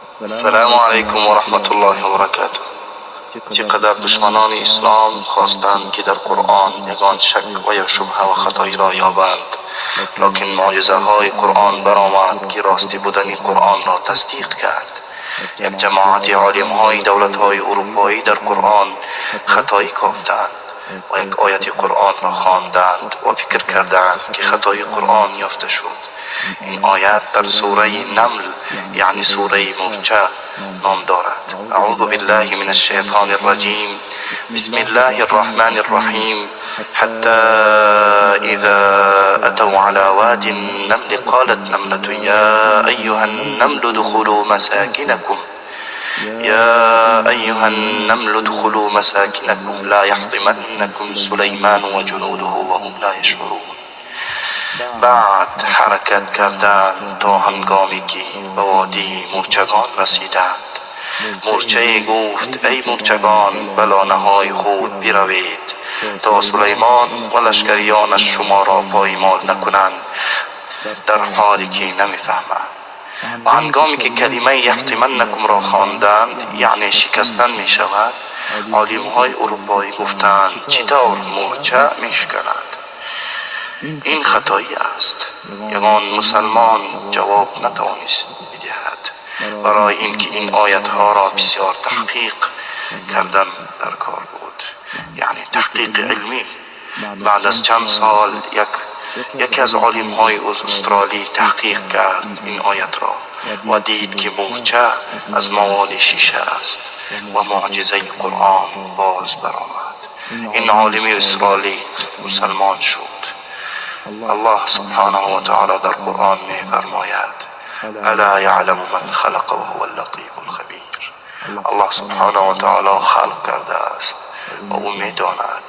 السلام علیکم و رحمت الله و برکاته. چقدر دشمنان اسلام خواستند که در قرآن یگان شک و یا شبهه و خطایی را یابند، لکن معجزه های قرآن برآمد که راستی بودن قرآن را تصدیق کرد. یک جماعت عالم های دولت های اروپایی در قرآن خطایی کافتند و یک آیت قرآن را خواندند و فکر کردند که خطای قرآن یافته شد. این آیت در سوره نمل یعنی سوره مرچه نام دارد. اعوذ بالله من الشیطان الرجیم. بسم الله الرحمن الرحیم. حتی اذا اتوا على واد النمل قالت نملة یا ایها النمل ادخلوا مساکنکم ادخلوا مساکنکم لا يحطمنكم سلیمان و جنوده وهم لا يشعرون. بعد حرکت کردند تا هنگامی که به وادی مرچگان رسیدند. مرچه گفت ای مرچگان، به لانه های خود بروید تا سلیمان و لشکریانش شما را پایمال نکنند، در حالی که نمیفهمند. و هنگامی که کلمه یحطمنکم را خواندند یعنی شکستن می شود، عالم های اروپایی گفتند چطور مرچه می شکند؟ این خطایی است. یگان مسلمان جواب نتوانست بدهد. برای اینکه این آیت ها را بسیار تحقیق کردن در کار بود، یعنی تحقیق علمی. بعد از چند سال یکی از عالم های استرالی تحقیق کرد این آیت را و دید که مرچه از مواد شیشه است و معجزه قرآن باز برآمد. این عالم استرالی مسلمان شد. الله سبحانه و تعالی در قرآن می فرماید الا یعلم من خلق و هو اللطیف الخبیر. الله سبحانه و تعالی خلق کرده است و او می داند.